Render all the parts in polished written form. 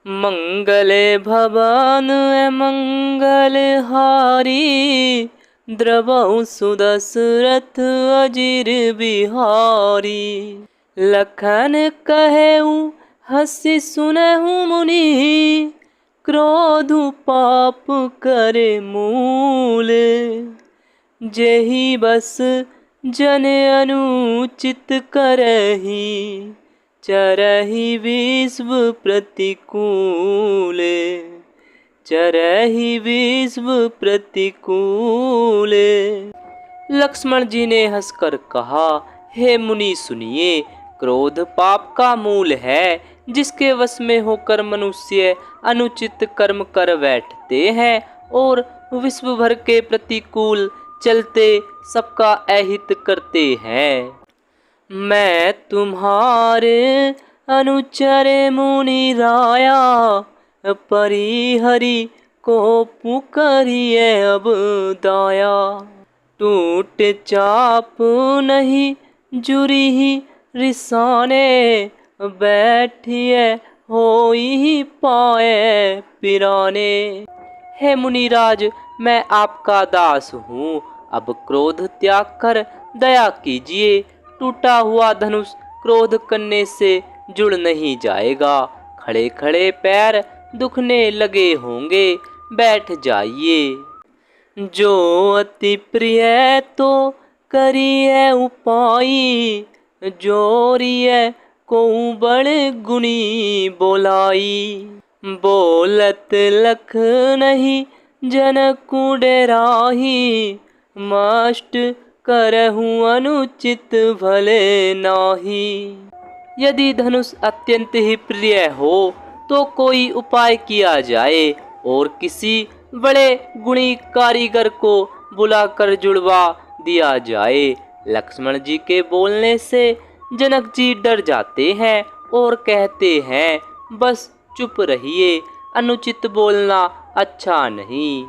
मंगले भवन मंगल हारी, द्रवहु सुदशरथ अजिर बिहारी। लखन कहेउ हँसि सुनहु मुनि, क्रोधु पाप करे मूल। जेहि बस जन अनुचित करहि, चरहि विश्व प्रतिकूल। चरहि विश्व प्रतिकूल। लक्ष्मण जी ने हंसकर कहा, हे मुनि सुनिए, क्रोध पाप का मूल है। जिसके वश में होकर मनुष्य अनुचित कर्म कर बैठते हैं और विश्व भर के प्रतिकूल चलते सबका अहित करते हैं। मैं तुम्हारे अनुचर मुनि राया, परिहरि को पुकारिए अब दाया। टूट चाप नहीं जुरिहि रिसाने, बैठिए होई पाए पिराने। हे मुनिराज, मैं आपका दास हूँ, अब क्रोध त्याग कर दया कीजिए। टूटा हुआ धनुष क्रोध करने से जुड़ नहीं जाएगा। खड़े खड़े पैर दुखने लगे होंगे, बैठ जाइए। जो अति प्रिय तो करिए उपाय, जोरिए को बड़े गुणी बोलाई। बोलत लख नहीं जनकु डेराही, मष्ट करहु अनुचित भले नाही। यदि धनुष अत्यंत ही प्रिय हो तो कोई उपाय किया जाए और किसी बड़े गुणी कारीगर को बुलाकर जुड़वा दिया जाए। लक्ष्मण जी के बोलने से जनक जी डर जाते हैं और कहते हैं, बस चुप रहिए, अनुचित बोलना अच्छा नहीं।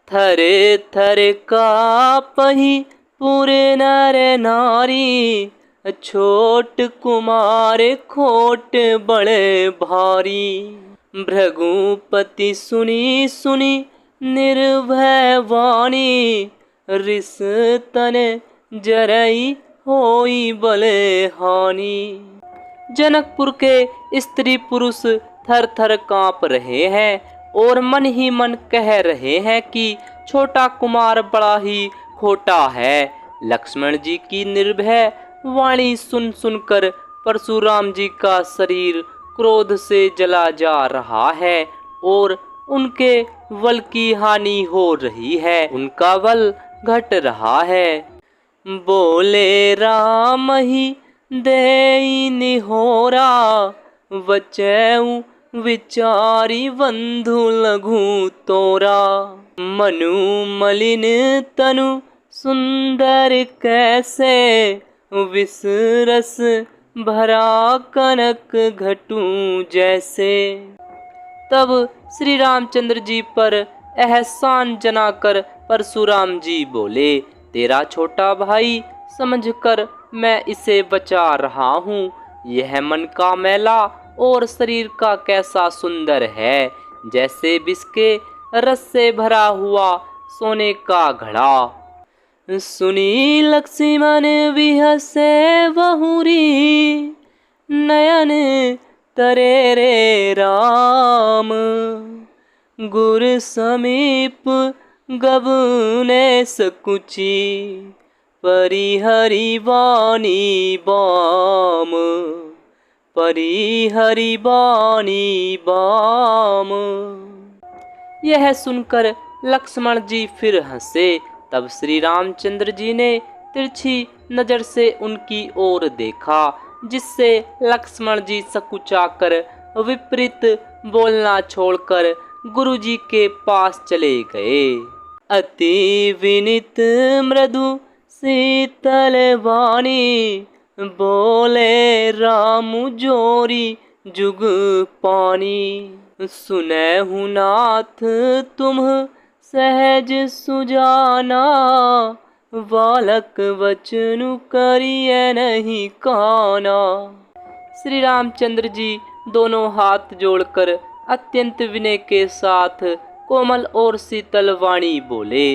थरे थरे कापहि पूरे नर नारी, छोट कुमार खोट बड़े भारी। भृगुपति सुनी सुनी निर्भय वाणी, रिस तने जरई होई बले हानि। जनकपुर के स्त्री पुरुष थर थर कांप रहे हैं और मन ही मन कह रहे हैं कि छोटा कुमार बड़ा ही खोटा है। लक्ष्मण जी की निर्भय वाणी सुन सुनकर परशुराम जी का शरीर क्रोध से जला जा रहा है और उनके बल की हानि हो रही है, उनका बल घट रहा है। बोले राम ही देई निहोरा, बचैऊ विचारी बंधु लघु तोरा। मनु मलिन तनु सुंदर कैसे, विसरस भरा कनक घटू जैसे। तब श्री रामचंद्र जी पर एहसान जनाकर परशुराम जी बोले, तेरा छोटा भाई समझकर मैं इसे बचा रहा हूँ। यह मन का मैला और शरीर का कैसा सुंदर है, जैसे विष के रस से भरा हुआ सोने का घड़ा। सुनी लक्ष्मण बिहसे बहुरी, नयन तरे रे राम। गुर समीप गबने सकुची, परिहरि वाणी बाम। परिहरि वाणी बाम। यह सुनकर लक्ष्मण जी फिर हंसे। तब श्री रामचंद्र जी ने तिरछी नजर से उनकी ओर देखा, जिससे लक्ष्मण जी सकुचाकर विपरीत बोलना छोड़कर गुरुजी के पास चले गए। अति विनित मृदु शीतल वाणी, बोले राम जोरी जुग पानी। सुनहु नाथ तुम सहज सुजाना, बालक वचनु करिए नहीं काना। श्री रामचंद्र जी दोनों हाथ जोड़कर अत्यंत विनय के साथ कोमल और शीतल वाणी बोले,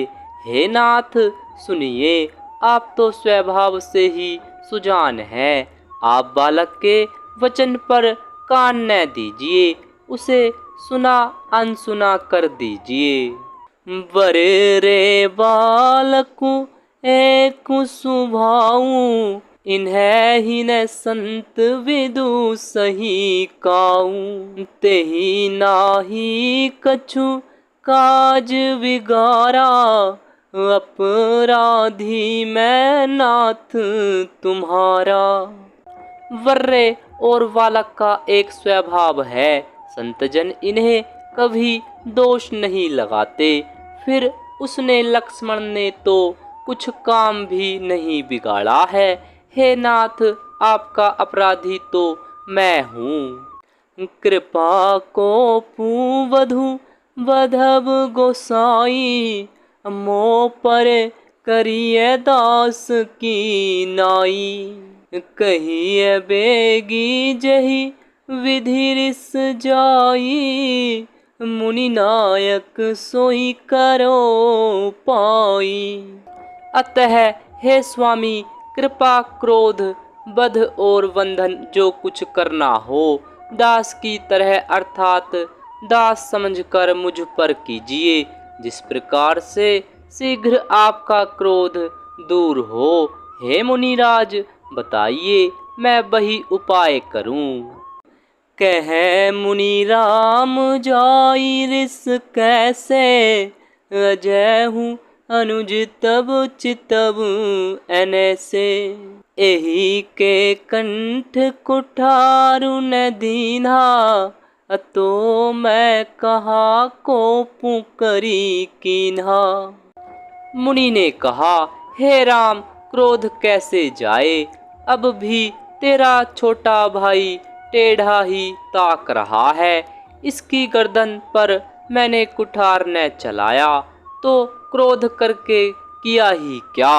हे नाथ सुनिए, आप तो स्वभाव से ही सुजान हैं। आप बालक के वचन पर कान न दीजिए, उसे सुना अनसुना कर दीजिए। बरे रे बालकु एक सुभाऊ, इन्हें ही न संत विदु सही काऊ। तेहि नाही कछु काज विगारा, अपराधी मैं नाथ तुम्हारा। वर्रे और बालक का एक स्वभाव है, संतजन इन्हें कभी दोष नहीं लगाते। फिर उसने लक्ष्मण ने तो कुछ काम भी नहीं बिगाड़ा है। हे नाथ, आपका अपराधी तो मैं हूँ। कृपा को पूवधु बधव गोसाई, मो पर करिए दास की नाई। कहिए बेगी जही विधि रिस जाई, मुनि नायक सोई करो पाई। अतः हे स्वामी, कृपा क्रोध बध और बंधन जो कुछ करना हो, दास की तरह अर्थात दास समझकर मुझ पर कीजिए, जिस प्रकार से शीघ्र आपका क्रोध दूर हो। हे मुनिराज, बताइए मैं वही उपाय करूं। कह मुनि राम जाई रिस कैसे, अजय हूँ अनुज तब चितब ऐसे। एही के कंठ कुठारु न दीन्हा, तो मैं कहा को पुकरी कीन्हा। मुनि ने कहा, हे राम, क्रोध कैसे जाए, अब भी तेरा छोटा भाई टेढ़ा ही ताक रहा है। इसकी गर्दन पर मैंने कुठार न चलाया तो क्रोध करके किया ही क्या।